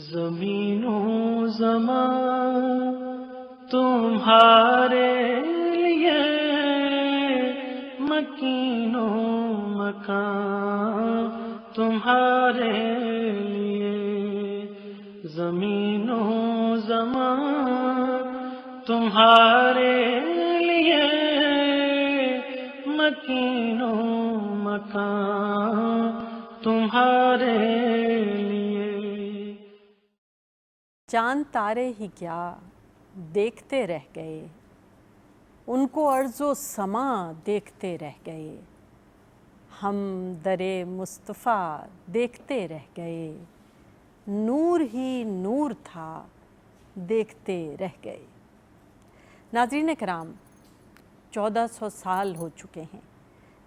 زمین و زمان تمہارے لیے، مکین و مکان تمہارے لیے، زمین و زمان تمہارے لیے، مکین و مکان تمہارے لیے۔ چاند تارے ہی کیا دیکھتے رہ گئے، ان کو ارض و سماں دیکھتے رہ گئے، ہم در مصطفیٰ دیکھتے رہ گئے، نور ہی نور تھا دیکھتے رہ گئے۔ ناظرین کرام، 1400 سال ہو چکے ہیں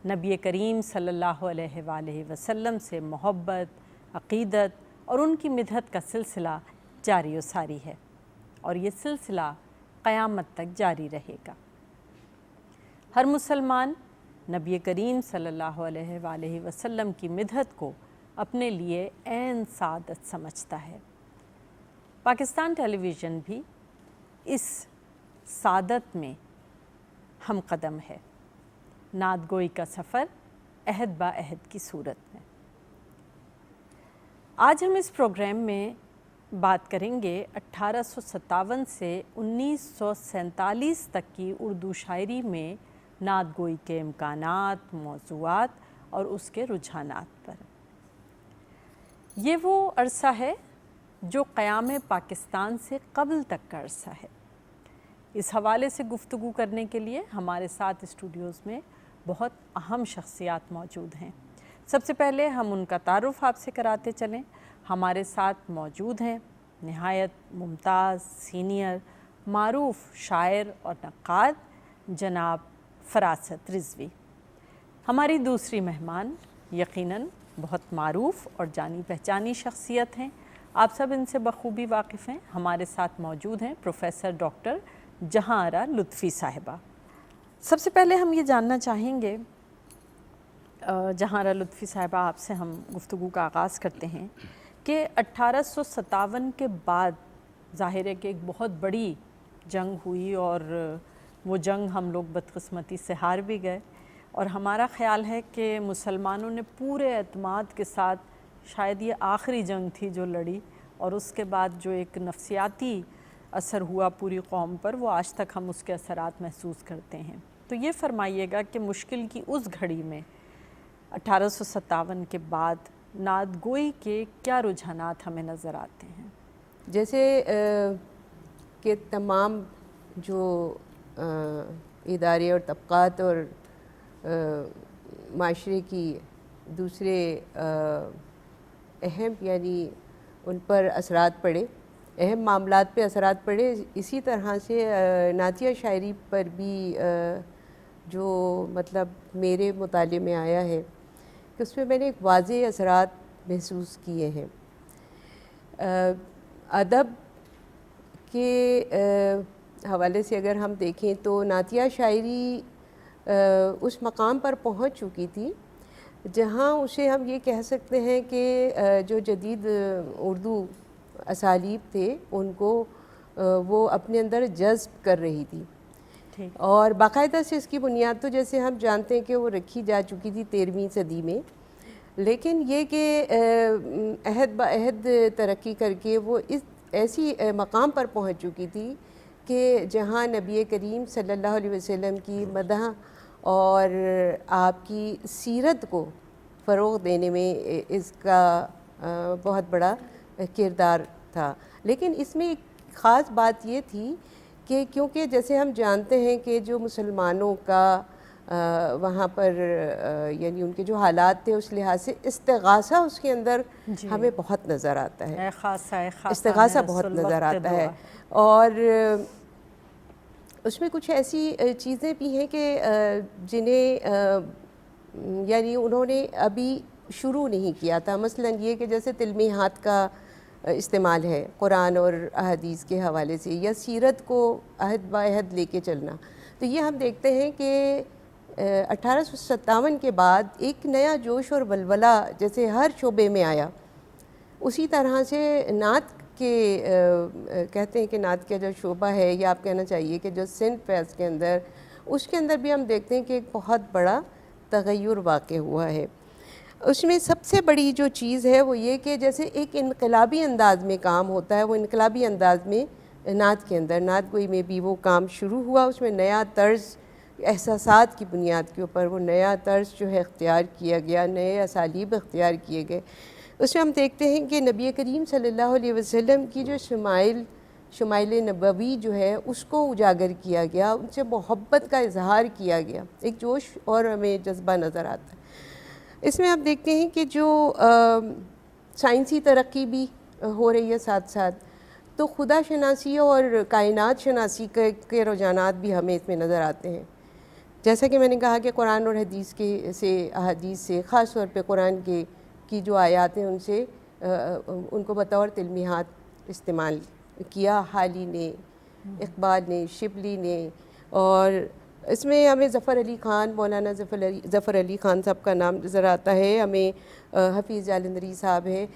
نبی کریم صلی اللہ علیہ وآلہ وسلم سے محبت، عقیدت اور ان کی مدحت کا سلسلہ جاری و ساری ہے، اور یہ سلسلہ قیامت تک جاری رہے گا۔ ہر مسلمان نبی کریم صلی اللہ علیہ وآلہ وسلم کی مدحت کو اپنے لیے عین سعادت سمجھتا ہے۔ پاکستان ٹیلی ویژن بھی اس سعادت میں ہم قدم ہے، نعت گوئی کا سفر عہد با عہد کی صورت میں۔ آج ہم اس پروگرام میں بات کریں گے 1857 سے 1947 تک کی اردو شاعری میں نعت گوئی کے امکانات، موضوعات اور اس کے رجحانات پر۔ یہ وہ عرصہ ہے جو قیام پاکستان سے قبل تک کا عرصہ ہے۔ اس حوالے سے گفتگو کرنے کے لیے ہمارے ساتھ اسٹوڈیوز میں بہت اہم شخصیات موجود ہیں۔ سب سے پہلے ہم ان کا تعارف آپ سے کراتے چلیں۔ ہمارے ساتھ موجود ہیں نہایت ممتاز، سینئر، معروف شاعر اور نقاد جناب فراست رضوی۔ ہماری دوسری مہمان یقیناً بہت معروف اور جانی پہچانی شخصیت ہیں، آپ سب ان سے بخوبی واقف ہیں۔ ہمارے ساتھ موجود ہیں پروفیسر ڈاکٹر جہاں آرا لطفی صاحبہ۔ سب سے پہلے ہم یہ جاننا چاہیں گے، جہاں آرا لطفی صاحبہ، آپ سے ہم گفتگو کا آغاز کرتے ہیں کہ 1857 کے بعد ظاہر ہے کہ ایک بہت بڑی جنگ ہوئی، اور وہ جنگ ہم لوگ بدقسمتی سے ہار بھی گئے، اور ہمارا خیال ہے کہ مسلمانوں نے پورے اعتماد کے ساتھ شاید یہ آخری جنگ تھی جو لڑی، اور اس کے بعد جو ایک نفسیاتی اثر ہوا پوری قوم پر، وہ آج تک ہم اس کے اثرات محسوس کرتے ہیں۔ تو یہ فرمائیے گا کہ مشکل کی اس گھڑی میں 1857 کے بعد نعت گوئی کے کیا رجحانات ہمیں نظر آتے ہیں؟ جیسے کہ تمام جو ادارے اور طبقات اور معاشرے کی دوسرے اہم یعنی ان پر اثرات پڑے، اہم معاملات پہ اثرات پڑے، اسی طرح سے نعتیہ شاعری پر بھی جو مطلب میرے مطالعے میں آیا ہے کہ اس میں میں نے ایک واضح اثرات محسوس کیے ہیں۔ ادب کے حوالے سے اگر ہم دیکھیں تو نعتیہ شاعری اس مقام پر پہنچ چکی تھی جہاں اسے ہم یہ کہہ سکتے ہیں کہ جو جدید اردو اسالیب تھے ان کو وہ اپنے اندر جذب کر رہی تھی، اور باقاعدہ سے اس کی بنیاد تو جیسے ہم جانتے ہیں کہ وہ رکھی جا چکی تھی 13ویں صدی میں، لیکن یہ کہ عہد با عہد ترقی کر کے وہ اس ایسی مقام پر پہنچ چکی تھی کہ جہاں نبی کریم صلی اللہ علیہ وسلم کی مدح اور آپ کی سیرت کو فروغ دینے میں اس کا بہت بڑا کردار تھا۔ لیکن اس میں ایک خاص بات یہ تھی کہ کیونکہ جیسے ہم جانتے ہیں کہ جو مسلمانوں کا وہاں پر یعنی ان کے جو حالات تھے اس لحاظ سے استغاثہ اس کے اندر ہمیں بہت نظر آتا ہے، استغاثہ بہت نظر آتا ہے، اور اس میں کچھ ایسی چیزیں بھی ہیں کہ جنہیں یعنی انہوں نے ابھی شروع نہیں کیا تھا، مثلا یہ کہ جیسے تلمیحات کا استعمال ہے قرآن اور احادیث کے حوالے سے، یا سیرت کو عہد با عہد لے کے چلنا، تو یہ ہم دیکھتے ہیں کہ 1857 کے بعد ایک نیا جوش اور ولولہ جیسے ہر شعبے میں آیا، اسی طرح سے نعت کے کہتے ہیں کہ نعت کا جو شعبہ ہے یا آپ کہنا چاہیے کہ جو صنف ہے اس کے اندر بھی ہم دیکھتے ہیں کہ ایک بہت بڑا تغیر واقع ہوا ہے. اس میں سب سے بڑی جو چیز ہے وہ یہ کہ جیسے ایک انقلابی انداز میں کام ہوتا ہے، وہ انقلابی انداز میں نعت کے اندر، نعت گوئی میں بھی وہ کام شروع ہوا. اس میں نیا طرز، احساسات کی بنیاد کے اوپر وہ نیا طرز جو ہے اختیار کیا گیا، نئے اسالیب اختیار کیے گئے. اس میں ہم دیکھتے ہیں کہ نبی کریم صلی اللہ علیہ وسلم کی جو شمائل نبوی جو ہے اس کو اجاگر کیا گیا، ان سے محبت کا اظہار کیا گیا، ایک جوش اور ہمیں جذبہ نظر آتا ہے. اس میں آپ دیکھتے ہیں کہ جو سائنسی ترقی بھی ہو رہی ہے ساتھ ساتھ، تو خدا شناسی اور کائنات شناسی کے رجحانات بھی ہمیں اس میں نظر آتے ہیں. جیسا کہ میں نے کہا کہ قرآن اور حدیث احادیث سے خاص طور پہ قرآن کی جو آیات ہیں ان کو بطور تلمیحات استعمال کیا حالی نے، اقبال نے، شبلی نے. اور اس میں ہمیں ظفر علی خان، مولانا ظفر علی خان صاحب کا نام نظر آتا ہے، ہمیں حفیظ جالندھری صاحب ہے.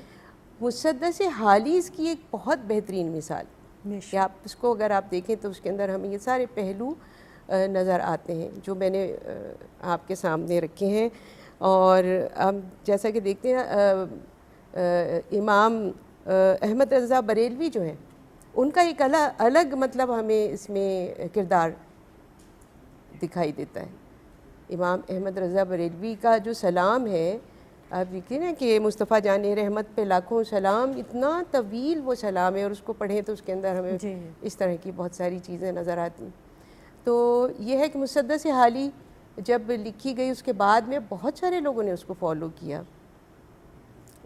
مسدس حالی اس کی ایک بہت بہترین مثال کہ آپ اس کو اگر آپ دیکھیں تو اس کے اندر ہمیں یہ سارے پہلو نظر آتے ہیں جو میں نے آپ کے سامنے رکھے ہیں. اور ہم جیسا کہ دیکھتے ہیں امام احمد رضا بریلوی جو ہیں ان کا ایک الگ مطلب ہمیں اس میں کردار دکھائی دیتا ہے. امام احمد رضا بریلوی کا جو سلام ہے، آپ دیکھیں نا کہ مصطفیٰ جان رحمت پہ لاکھوں سلام، اتنا طویل وہ سلام ہے، اور اس کو پڑھیں تو اس کے اندر ہمیں اس طرح کی بہت ساری چیزیں نظر آتی ہیں. تو یہ ہے کہ مسدس حالی جب لکھی گئی اس کے بعد میں بہت سارے لوگوں نے اس کو فالو کیا،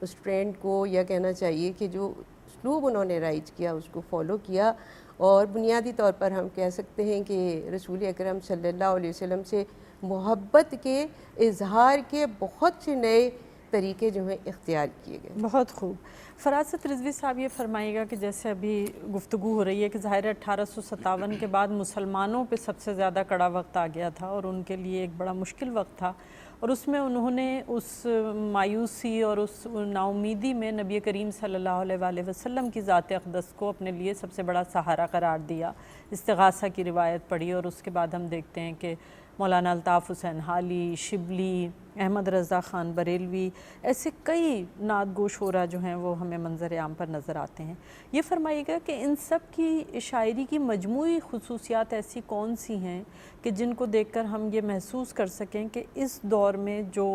اس ٹرینڈ کو، یا کہنا چاہیے کہ جو اسلوب انہوں نے رائج کیا اس کو فالو کیا. اور بنیادی طور پر ہم کہہ سکتے ہیں کہ رسول اکرم صلی اللہ علیہ وسلم سے محبت کے اظہار کے بہت سے نئے طریقے جو ہیں اختیار کیے گئے. بہت خوب. فراست رضوی صاحب یہ فرمائیے گا کہ جیسے ابھی گفتگو ہو رہی ہے کہ ظاہر 1857 کے بعد مسلمانوں پہ سب سے زیادہ کڑا وقت آ گیا تھا اور ان کے لیے ایک بڑا مشکل وقت تھا، اور اس میں انہوں نے اس مایوسی اور اس نا امیدی میں نبی کریم صلی اللہ علیہ وآلہ وسلم کی ذات اقدس کو اپنے لیے سب سے بڑا سہارا قرار دیا، استغاثہ کی روایت پڑھی. اور اس کے بعد ہم دیکھتے ہیں کہ مولانا الطاف حسین حالی، شبلی، احمد رضا خان بریلوی، ایسے کئی نعت گو شعراء جو ہیں وہ ہمیں منظر عام پر نظر آتے ہیں. یہ فرمائیے گا کہ ان سب کی شاعری کی مجموعی خصوصیات ایسی کون سی ہیں کہ جن کو دیکھ کر ہم یہ محسوس کر سکیں کہ اس دور میں جو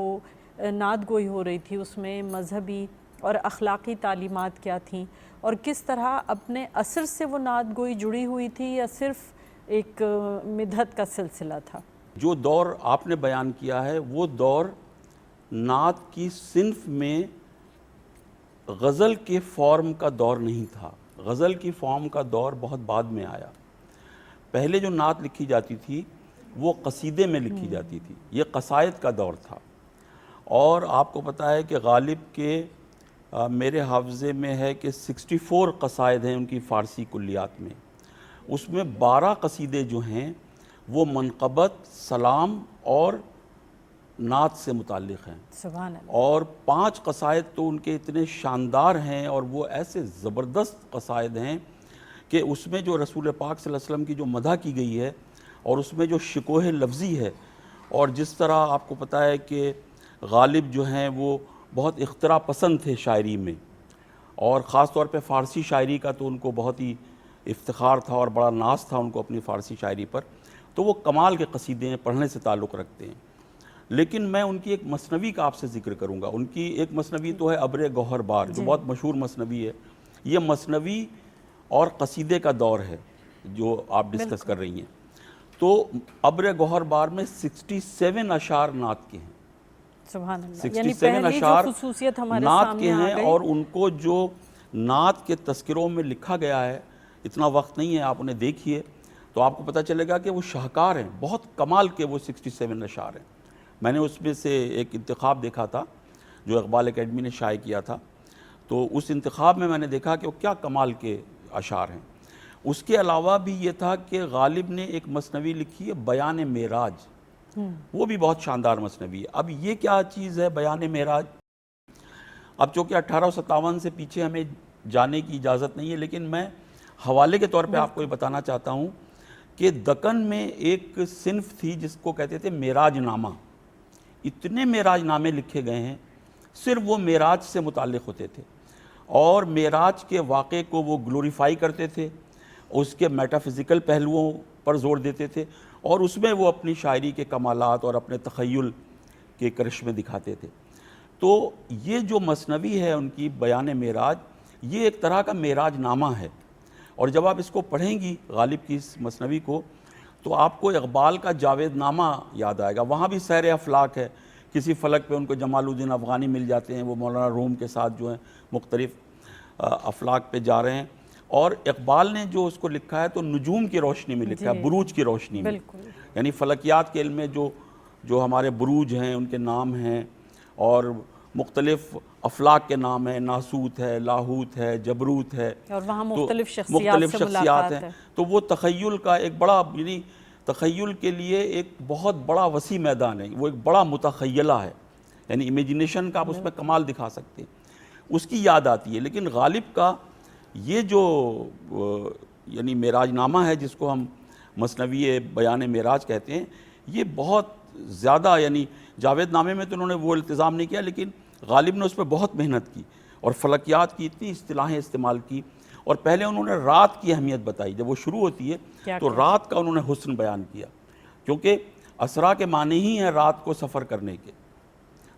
نعت گوئی ہو رہی تھی اس میں مذہبی اور اخلاقی تعلیمات کیا تھیں، اور کس طرح اپنے اثر سے وہ نعت گوئی جڑی ہوئی تھی یا صرف ایک مدحت کا سلسلہ تھا؟ جو دور آپ نے بیان کیا ہے وہ دور نعت کی صنف میں غزل کے فارم کا دور نہیں تھا. غزل کی فارم کا دور بہت بعد میں آیا. پہلے جو نعت لکھی جاتی تھی وہ قصیدے میں لکھی جاتی تھی، یہ قصائد کا دور تھا. اور آپ کو پتہ ہے کہ غالب کے میرے حافظے میں ہے کہ 64 قصائد ہیں ان کی فارسی کلیات میں. اس میں 12 قصیدے جو ہیں وہ منقبت، سلام اور نعت سے متعلق ہیں. سبحان اللہ. اور 5 قصائد تو ان کے اتنے شاندار ہیں اور وہ ایسے زبردست قصائد ہیں کہ اس میں جو رسول پاک صلی اللہ علیہ وسلم کی جو مدح کی گئی ہے اور اس میں جو شکوہ لفظی ہے، اور جس طرح آپ کو پتہ ہے کہ غالب جو ہیں وہ بہت اختراع پسند تھے شاعری میں، اور خاص طور پہ فارسی شاعری کا تو ان کو بہت ہی افتخار تھا اور بڑا ناز تھا ان کو اپنی فارسی شاعری پر. تو وہ کمال کے قصیدے ہیں، پڑھنے سے تعلق رکھتے ہیں. لیکن میں ان کی ایک مثنوی کا آپ سے ذکر کروں گا. ان کی ایک مثنوی تو ہے ابر گوہر بار، جو بہت مشہور مثنوی ہے. یہ مثنوی اور قصیدے کا دور ہے جو آپ ڈسکس کر رہی ہیں. تو ابر گوہر بار میں 67 اشعار نعت کے ہیں. سبحان اللہ. 67 اشعار نعت کے ہیں، اور ان کو جو نعت کے تذکروں میں لکھا گیا ہے، اتنا وقت نہیں ہے، آپ انہیں دیکھیے تو آپ کو پتہ چلے گا کہ وہ شاہکار ہیں، بہت کمال کے وہ 67 اشعار ہیں. میں نے اس میں سے ایک انتخاب دیکھا تھا جو اقبال اکیڈمی نے شائع کیا تھا، تو اس انتخاب میں نے دیکھا کہ وہ کیا کمال کے اشعار ہیں. اس کے علاوہ بھی یہ تھا کہ غالب نے ایک مثنوی لکھی ہے بیان معراج، وہ بھی بہت شاندار مثنوی ہے. اب یہ کیا چیز ہے بیان معراج؟ اب چونکہ 1857 سے پیچھے ہمیں جانے کی اجازت نہیں ہے، لیکن میں حوالے کے طور پہ آپ کو یہ بتانا چاہتا ہوں کہ دکن میں ایک صنف تھی جس کو کہتے تھے معراج نامہ. اتنے معراج نامے لکھے گئے ہیں، صرف وہ معراج سے متعلق ہوتے تھے اور معراج کے واقعے کو وہ گلوریفائی کرتے تھے، اس کے میٹا فزیکل پہلوؤں پر زور دیتے تھے اور اس میں وہ اپنی شاعری کے کمالات اور اپنے تخیل کے کرشمے دکھاتے تھے. تو یہ جو مثنوی ہے ان کی بیان معراج، یہ ایک طرح کا معراج نامہ ہے. اور جب آپ اس کو پڑھیں گی غالب کی اس مثنوی کو تو آپ کو اقبال کا جاوید نامہ یاد آئے گا. وہاں بھی سیر افلاک ہے، کسی فلک پہ ان کو جمال الدین افغانی مل جاتے ہیں، وہ مولانا روم کے ساتھ جو ہیں مختلف افلاک پہ جا رہے ہیں. اور اقبال نے جو اس کو لکھا ہے تو نجوم کی روشنی میں لکھا ہے، بروج کی روشنی میں. یعنی فلکیات کے علم میں جو ہمارے بروج ہیں ان کے نام ہیں اور مختلف افلاک کے نام ہیں، ناسوت ہے، لاہوت ہے، جبروت ہے، اور وہاں مختلف شخصیات ہیں. تو وہ تخیل کا ایک بڑا، یعنی تخیل کے لیے ایک بہت بڑا وسیع میدان ہے، وہ ایک بڑا متخیلہ ہے، یعنی امیجنیشن کا آپ اس میں کمال دکھا سکتے ہیں. اس کی یاد آتی ہے. لیکن غالب کا یہ جو یعنی معراج نامہ ہے جس کو ہم مثنوی بیان معراج کہتے ہیں، یہ بہت زیادہ، یعنی جاوید نامے میں تو انہوں نے وہ التزام نہیں کیا، لیکن غالب نے اس پہ بہت محنت کی اور فلکیات کی اتنی اصطلاحیں استعمال کی. اور پہلے انہوں نے رات کی اہمیت بتائی. جب وہ شروع ہوتی ہے تو رات کا انہوں نے حسن بیان کیا، کیونکہ اسرا کے معنی ہی ہیں رات کو سفر کرنے کے.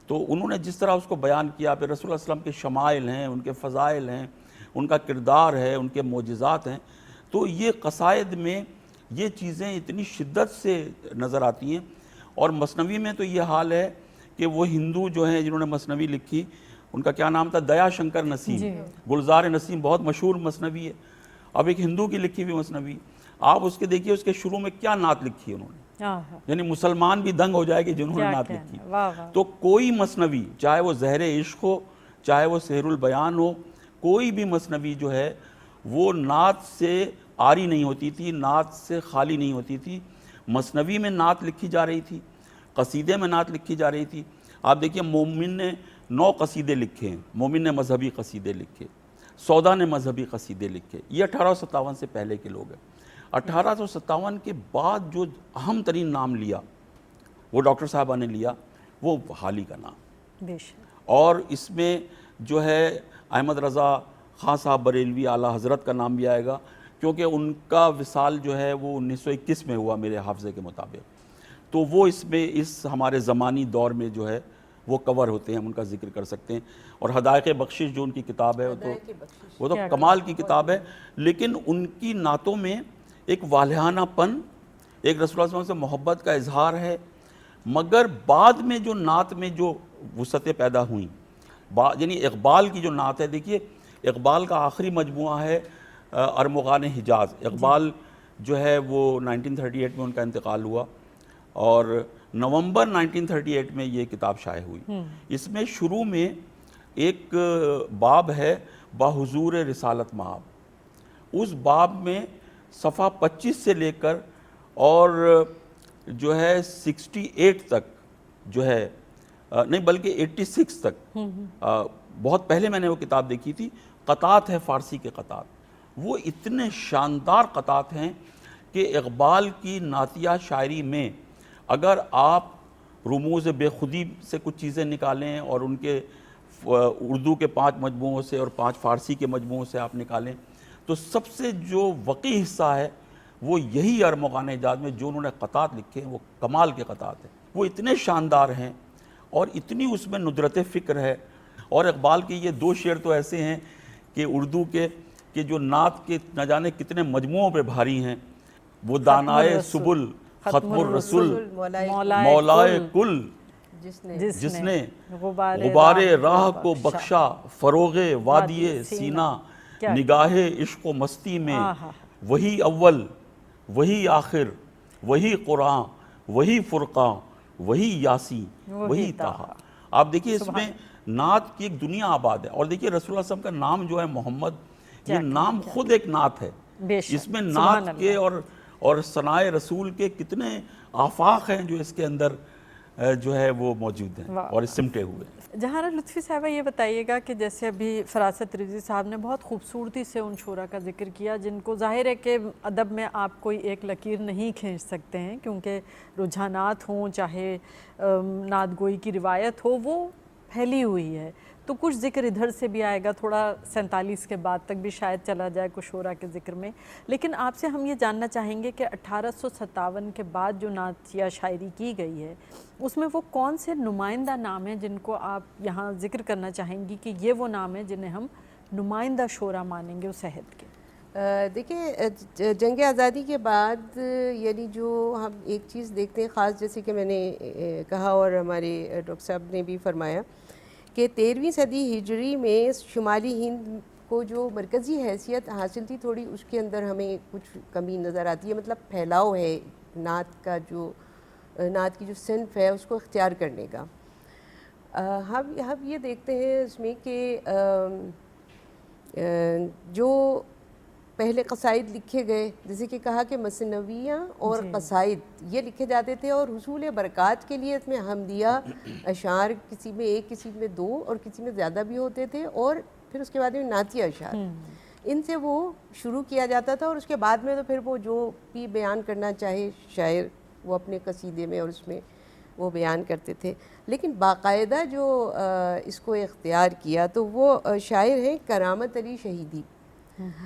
تو انہوں نے جس طرح اس کو بیان کیا، پھر رسول اللہ صلی اللہ علیہ وسلم کے شمائل ہیں، ان کے فضائل ہیں، ان کا کردار ہے، ان کے معجزات ہیں. تو یہ قصائد میں یہ چیزیں اتنی شدت سے نظر آتی ہیں. اور مثنوی میں تو یہ حال ہے کہ وہ ہندو جو ہیں جنہوں نے مثنوی لکھی، ان کا کیا نام تھا، دیا شنکر نسیم. گلزار نسیم بہت مشہور مثنوی ہے. اب ایک ہندو کی لکھی ہوئی مثنوی، آپ اس کے دیکھیے اس کے شروع میں کیا نعت لکھی ہے انہوں نے، یعنی مسلمان بھی دنگ ہو جائے کہ جنہوں نے نعت لکھی. تو کوئی مثنوی، چاہے وہ زہر عشق ہو، چاہے وہ سحر البیان ہو، کوئی بھی مثنوی جو ہے وہ نعت سے عاری نہیں ہوتی تھی، نعت سے خالی نہیں ہوتی تھی. مثنوی میں نعت لکھی جا رہی تھی، قصیدے میں نعت لکھی جا رہی تھی. آپ دیکھیے مومن نے 9 قصیدے لکھے ہیں، مومن نے مذہبی قصیدے لکھے، سودا نے مذہبی قصیدے لکھے. یہ 1857 سے پہلے کے لوگ ہیں. 1857 کے بعد جو اہم ترین نام لیا وہ ڈاکٹر صاحبہ نے لیا، وہ حالی کا نام. اور اس میں جو ہے احمد رضا خان صاحب بریلوی اعلیٰ حضرت کا نام بھی آئے گا، کیونکہ ان کا وصال جو ہے وہ 1921 میں ہوا میرے حافظے کے مطابق. تو وہ اس میں اس ہمارے زمانی دور میں جو ہے وہ کور ہوتے ہیں، ہم ان کا ذکر کر سکتے ہیں. اور حدائق بخشش جو ان کی کتاب ہے وہ تو کمال کی کتاب ہے. لیکن ان کی نعتوں میں ایک والہانہ پن، ایک رسول اللہ صلی اللہ علیہ وسلم سے محبت کا اظہار ہے. مگر بعد میں جو نعت میں جو وسعتیں پیدا ہوئیں، یعنی اقبال کی جو نعت ہے، دیکھیے اقبال کا آخری مجموعہ ہے ارمغان حجاز. اقبال جو ہے وہ 1938 میں ان کا انتقال ہوا اور نومبر 1938 میں یہ کتاب شائع ہوئی. اس میں شروع میں ایک باب ہے بحضور رسالت مآب. اس باب میں صفحہ 25 سے لے کر اور جو ہے 68 تک جو ہے، نہیں بلکہ 86 تک، بہت پہلے میں نے وہ کتاب دیکھی تھی، قطعات ہے فارسی کے قطعات. وہ اتنے شاندار قطعات ہیں کہ اقبال کی نعتیہ شاعری میں اگر آپ رموز بے خودی سے کچھ چیزیں نکالیں اور ان کے اردو کے 5 مجموعوں سے اور 5 فارسی کے مجموعوں سے آپ نکالیں تو سب سے جو وقی حصہ ہے وہ یہی ارمغان حجاز میں جو انہوں نے قطعات لکھے ہیں وہ کمال کے قطعات ہیں. وہ اتنے شاندار ہیں اور اتنی اس میں ندرت فکر ہے. اور اقبال کے یہ 2 شعر تو ایسے ہیں کہ اردو کے کہ جو نعت کے نہ جانے کتنے مجموعوں پہ بھاری ہیں. وہ دانائے سبل ختم الرسول مولائے کل، جس نے غبار راہ کو بخشا فروغ وادی سینہ، نگاہ عشق و مستی میں وہی اول وہی آخر وہی قرآن وہی فرقان وہی یاسین وہی طٰہٰ. آپ دیکھیے اس میں نعت کی ایک دنیا آباد ہے. اور دیکھیے رسول اللہ صلی اللہ علیہ وسلم کا نام جو ہے محمد، یہ نام خود ایک نعت ہے. اس میں نعت کے اور ثنائے رسول کے کتنے آفاق ہیں جو اس کے اندر جو ہے وہ موجود ہیں اور سمٹے ہوئے ہیں۔ جہاں لطفی صاحبہ یہ بتائیے گا کہ جیسے ابھی فراست رضوی صاحب نے بہت خوبصورتی سے ان شعراء کا ذکر کیا جن کو ظاہر ہے کہ ادب میں آپ کوئی ایک لکیر نہیں کھینچ سکتے ہیں، کیونکہ رجحانات ہوں چاہے نعت گوئی کی روایت ہو وہ پھیلی ہوئی ہے، تو کچھ ذکر ادھر سے بھی آئے گا، تھوڑا 47 کے بعد تک بھی شاید چلا جائے کچھ شعراء کے ذکر میں، لیکن آپ سے ہم یہ جاننا چاہیں گے کہ 1857 کے بعد جو نعتیہ شاعری کی گئی ہے اس میں وہ کون سے نمائندہ نام ہیں جن کو آپ یہاں ذکر کرنا چاہیں گی کہ یہ وہ نام ہیں جنہیں ہم نمائندہ شعراء مانیں گے اس عہد کے؟ دیکھیں جنگ آزادی کے بعد یعنی جو ہم ایک چیز دیکھتے ہیں خاص، جیسے کہ میں نے کہا اور ہمارے ڈاکٹر صاحب نے بھی فرمایا کہ 13ویں صدی ہجری میں شمالی ہند کو جو مرکزی حیثیت حاصل تھی، تھوڑی اس کے اندر ہمیں کچھ کمی نظر آتی ہے، مطلب پھیلاؤ ہے نعت کا، جو نعت کی جو صنف ہے اس کو اختیار کرنے کا۔ ہم یہ دیکھتے ہیں اس میں کہ جو پہلے قصائد لکھے گئے، جیسے کہ کہا کہ مثنویاں اور قصائد یہ لکھے جاتے تھے، اور حصول برکات کے لیے اس میں حمدیہ اشعار کسی میں ایک، کسی میں دو اور کسی میں زیادہ بھی ہوتے تھے، اور پھر اس کے بعد میں نعتیہ اشعار، ان سے وہ شروع کیا جاتا تھا، اور اس کے بعد میں تو پھر وہ جو بھی بیان کرنا چاہے شاعر وہ اپنے قصیدے میں اور اس میں وہ بیان کرتے تھے۔ لیکن باقاعدہ جو اس کو اختیار کیا تو وہ شاعر ہیں کرامت علی شہیدی۔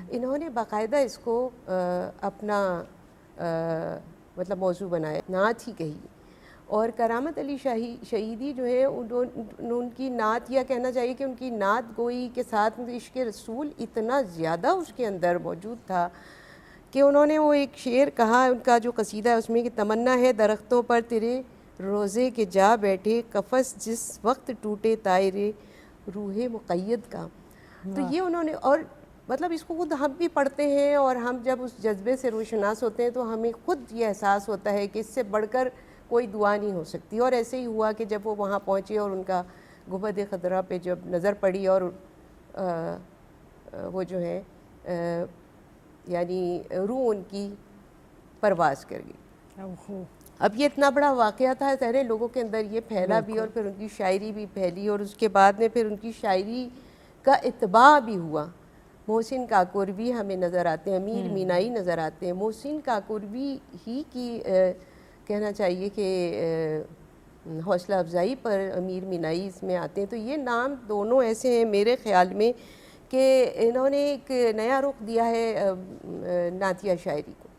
انہوں نے باقاعدہ اس کو اپنا مطلب موضوع بنایا، نعت ہی کہی، اور کرامت علی شہیدی جو ہے ان کی نعت، یا کہنا چاہیے کہ ان کی نعت گوئی کے ساتھ عشق رسول اتنا زیادہ اس کے اندر موجود تھا کہ انہوں نے وہ ایک شعر کہا، ان کا جو قصیدہ ہے اس میں کہ تمنا ہے درختوں پر تیرے روزے کے جا بیٹھے، قفس جس وقت ٹوٹے طائر روح مقید کا۔ تو یہ انہوں نے، اور مطلب اس کو خود ہم بھی پڑھتے ہیں، اور ہم جب اس جذبے سے روشناس ہوتے ہیں تو ہمیں خود یہ احساس ہوتا ہے کہ اس سے بڑھ کر کوئی دعا نہیں ہو سکتی۔ اور ایسے ہی ہوا کہ جب وہ وہاں پہنچے اور ان کا گنبد خضرا پہ جب نظر پڑی، اور وہ جو ہے یعنی روح ان کی پرواز کر گئی۔ اب یہ اتنا بڑا واقعہ تھا، سارے لوگوں کے اندر یہ پھیلا بھی، اور پھر ان کی شاعری بھی پھیلی، اور اس کے بعد میں پھر ان کی شاعری کا اتباع بھی ہوا۔ محسن کاکوروی ہمیں نظر آتے ہیں، امیر مینائی نظر آتے ہیں۔ محسن کاکوروی ہی کی کہنا چاہیے کہ حوصلہ افزائی پر امیر مینائی اس میں آتے ہیں، تو یہ نام دونوں ایسے ہیں میرے خیال میں کہ انہوں نے ایک نیا رخ دیا ہے نعتیہ شاعری کو۔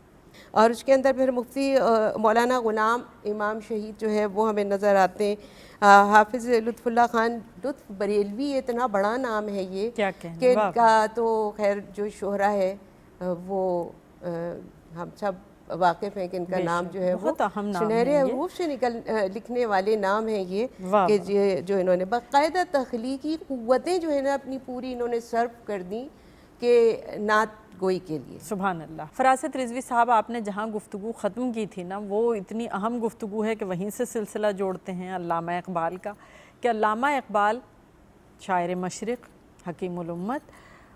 اور اس کے اندر پھر مفتی مولانا غلام امام شہید جو ہے وہ ہمیں نظر آتے ہیں۔ حافظ لطف اللہ خان لطف بریلوی، اتنا بڑا نام ہے یہ کہ ان کا تو خیر جو شہرہ ہے وہ ہم سب واقف ہیں کہ ان کا نام جو ہے وہ سنہرے حروف سے لکھنے والے نام ہیں یہ، کہ جو انہوں نے باقاعدہ تخلیقی قوتیں جو ہے نا اپنی پوری انہوں نے صرف کر دیں کہ نعت گوئی کے لیے۔ سبحان اللہ۔ فراست رضوی صاحب، آپ نے جہاں گفتگو ختم کی تھی نا، وہ اتنی اہم گفتگو ہے کہ وہیں سے سلسلہ جوڑتے ہیں علامہ اقبال کا، کہ علامہ اقبال شاعر مشرق، حکیم الامت،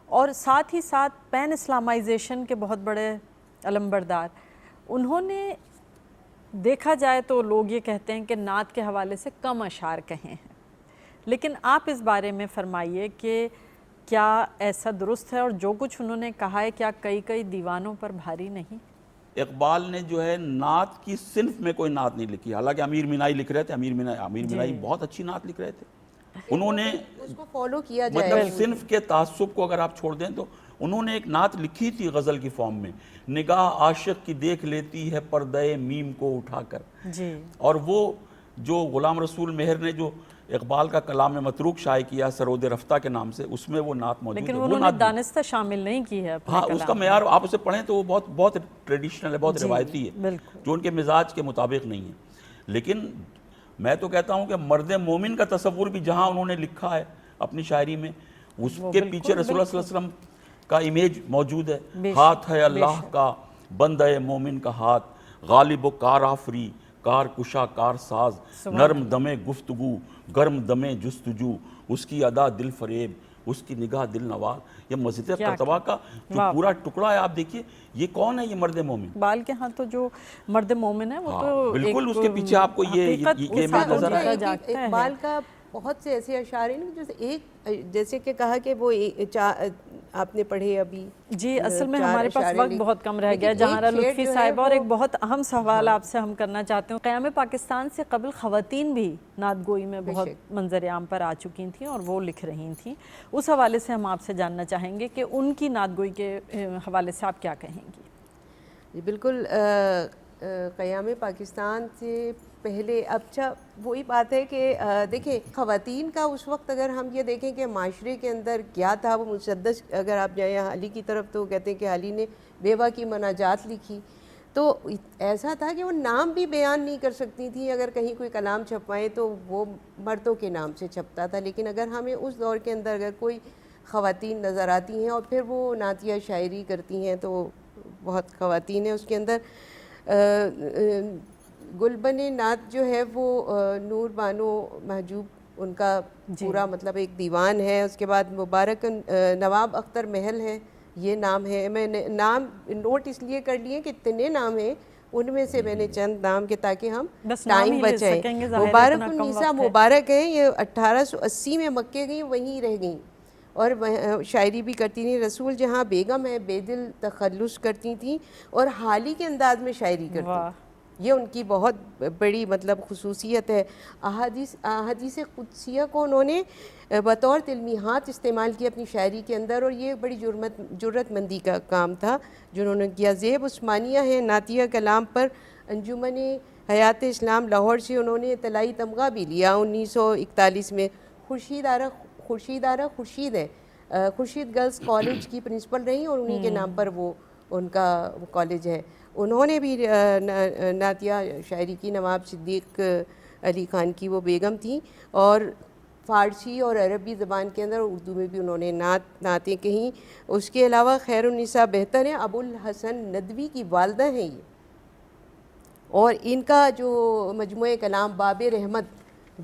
اور ساتھ ہی ساتھ پین اسلامائزیشن کے بہت بڑے علمبردار، انہوں نے دیکھا جائے تو لوگ یہ کہتے ہیں کہ نعت کے حوالے سے کم اشعار کہے ہیں، لیکن آپ اس بارے میں فرمائیے کہ کیا ایسا درست ہے، اور جو کچھ انہوں نے کہا ہے کیا کئی دیوانوں پر بھاری نہیں؟ اقبال نے جو ہے نعت کی صنف میں کوئی نعت نہیں لکھی، حالانکہ امیر مینائی لکھ رہے تھے، امیر مینائی بہت اچھی نعت لکھ رہے تھے، انہوں نے اس کو فالو کیا جائے، مطلب صنف کے تعصب کو اگر آپ چھوڑ دیں تو انہوں نے ایک نعت لکھی تھی غزل کی فارم میں، نگاہ عاشق کی دیکھ لیتی ہے پردہ میم کو اٹھا کر، اور وہ جو غلام رسول مہر نے جو اقبال کا کلام متروک شائع کیا سرود رفتہ کے نام سے، اس میں وہ نعت موجود ہے، لیکن انہوں نے دانستہ شامل نہیں کی ہے اپنے ہاں، اس کا معیار آپ اسے پڑھیں تو وہ بہت ٹریڈیشنل ہے، بہت روایتی ہے، جو ان کے مزاج کے مطابق نہیں ہے۔ لیکن میں تو کہتا ہوں کہ مرد مومن کا تصور بھی جہاں انہوں نے لکھا ہے اپنی شاعری میں، اس کے پیچھے رسول اللہ صلی اللہ علیہ وسلم کا امیج موجود ہے۔ ہاتھ ہے اللہ کا، بندہ مومن کا ہاتھ، غالب و کار آفری، کار کشا کار ساز، نرم دم گفتگو گرم دم جستجو، اس کی ادا دل فریب اس کی نگاہ دل نواز. یہ مسجد کیا قرطبہ کا جو واہ. پورا ٹکڑا ہے آپ دیکھیے یہ کون ہے, یہ مرد مومن. اقبال کے ہاں تو جو مرد مومن ہے وہ ہاں، تو بالکل ایک اس کے پیچھے آپ کو یہ حقیقت یہ اس میں کا نظر دیکھا آئے. جاتا ہے. اقبال کا بہت سے ایسے اشعار ہیں جیسے ایک جیسے کہ کہا کہ وہ آپ نے پڑھے ابھی. جی اصل میں 4 ہمارے پاس اشعاریں وقت بہت کم رہ گیا. لیکن جہاں ایک شعر لطفی جو ہے صاحبہ اور وہ- ایک بہت اہم سوال آپ سے ہم کرنا چاہتے ہیں. قیام پاکستان سے قبل خواتین بھی نعت گوئی میں بہت منظر عام پر آ چکی تھیں اور وہ لکھ رہی تھیں. اس حوالے سے ہم آپ سے جاننا چاہیں گے کہ ان کی نعت گوئی کے حوالے سے آپ کیا کہیں گی؟ جی بالکل. قیام پاکستان سے پہلے اچھا وہی بات ہے کہ دیکھیں خواتین کا اس وقت اگر ہم یہ دیکھیں کہ معاشرے کے اندر کیا تھا وہ مسدس. اگر آپ جائیں علی کی طرف تو کہتے ہیں کہ علی نے بیوہ کی مناجات لکھی تو ایسا تھا کہ وہ نام بھی بیان نہیں کر سکتی تھیں. اگر کہیں کوئی کلام چھپائیں تو وہ مردوں کے نام سے چھپتا تھا. لیکن اگر ہمیں اس دور کے اندر اگر کوئی خواتین نظر آتی ہیں اور پھر وہ نعتیہ شاعری کرتی ہیں تو بہت خواتین ہیں اس کے اندر. گلبن نعت جو ہے وہ نور بانو محجوب ان کا پورا مطلب ایک دیوان ہے. اس کے بعد مبارک نواب اختر محل ہے, یہ نام ہے. میں نے نام نوٹ اس لیے کر لیے کہ اتنے نام ہیں, ان میں سے میں نے چند نام کے تاکہ ہم بس نام ٹائم ہی لے بچائیں. سکیں گے, ظاہر ہے مبارک اتنا کم النساء وقت ہے. مبارک ہیں, یہ 1880 میں مکے گئیں وہیں رہ گئیں اور شاعری بھی کرتی تھیں. رسول جہاں بیگم ہے بے دل تخلص کرتی تھیں اور حالی کے انداز میں شاعری کرتی واہ. تھیں. یہ ان کی بہت بڑی مطلب خصوصیت ہے. احادیث قدسیہ کو انہوں نے بطور تلمیحات استعمال کی اپنی شاعری کے اندر اور یہ بڑی جرت مندی کا کام تھا جو انہوں نے کیا. زیب عثمانیہ ہے نعتیہ کلام پر. انجمن حیات اسلام لاہور سے انہوں نے اطلاعی تمغہ بھی لیا 1941 میں. خورشید آرا خورشید ہے, خورشید گرلز کالج کی پرنسپل رہی اور انہی کے نام پر وہ ان کا کالج ہے. انہوں نے بھی نعتیہ شاعری کی. نواب صدیق علی خان کی وہ بیگم تھیں اور فارسی اور عربی زبان کے اندر اردو میں بھی انہوں نے نعتیں کہیں. اس کے علاوہ خیر النساء بہتر ہیں, ابو الحسن ندوی کی والدہ ہیں یہ, اور ان کا جو مجموعہ کلام باب رحمت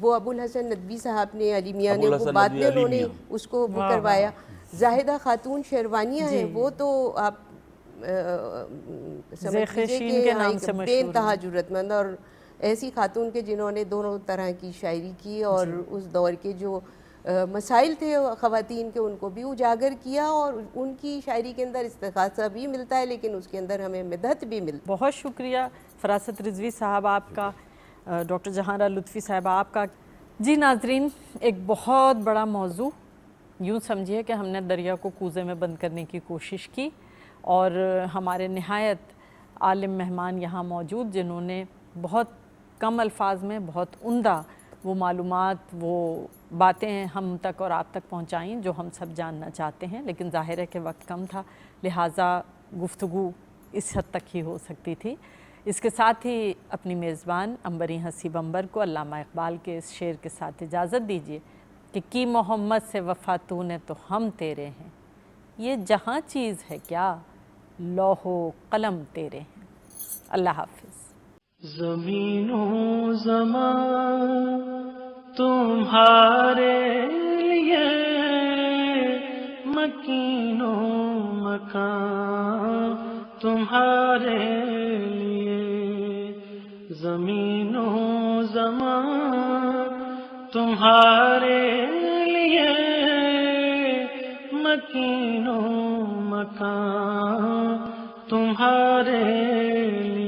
وہ ابو الحسن ندوی صاحب نے, علی میاں نے, وہ بعد میں انہوں نے اس کو وہ کروایا. زاہدہ خاتون شیروانیہ ہیں, وہ تو آپ سمجھ لیجیے کہ بے انتہا جرت مند اور ایسی خاتون کے جنہوں نے دونوں طرح کی شاعری کی اور اس دور کے جو مسائل تھے خواتین کے ان کو بھی اجاگر کیا اور ان کی شاعری کے اندر استغاثہ بھی ملتا ہے لیکن اس کے اندر ہمیں مدحت بھی ملتی ہے. بہت شکریہ فراست رضوی صاحب آپ کا, ڈاکٹر جہاں لطفی صاحبہ آپ کا. جی ناظرین, ایک بہت بڑا موضوع, یوں سمجھیے کہ ہم نے دریا کو کوزے میں بند کرنے کی کوشش کی اور ہمارے نہایت عالم مہمان یہاں موجود جنہوں نے بہت کم الفاظ میں بہت عمدہ وہ معلومات وہ باتیں ہم تک اور آپ تک پہنچائیں جو ہم سب جاننا چاہتے ہیں. لیکن ظاہر ہے کہ وقت کم تھا لہٰذا گفتگو اس حد تک ہی ہو سکتی تھی. اس کے ساتھ ہی اپنی میزبان عنبری حسیب عنبر کو علامہ اقبال کے اس شعر کے ساتھ اجازت دیجیے کہ کی محمد سے وفا تو نے تو ہم تیرے ہیں, یہ جہاں چیز ہے کیا لوح و قلم تیرے ہیں. اللہ حافظ. زمین و زمان تمہارے لیے, مکین و مکان تمہارے لیے. زمین و زمان تمہارے لیے, مکین و مکان تمہارے لیے.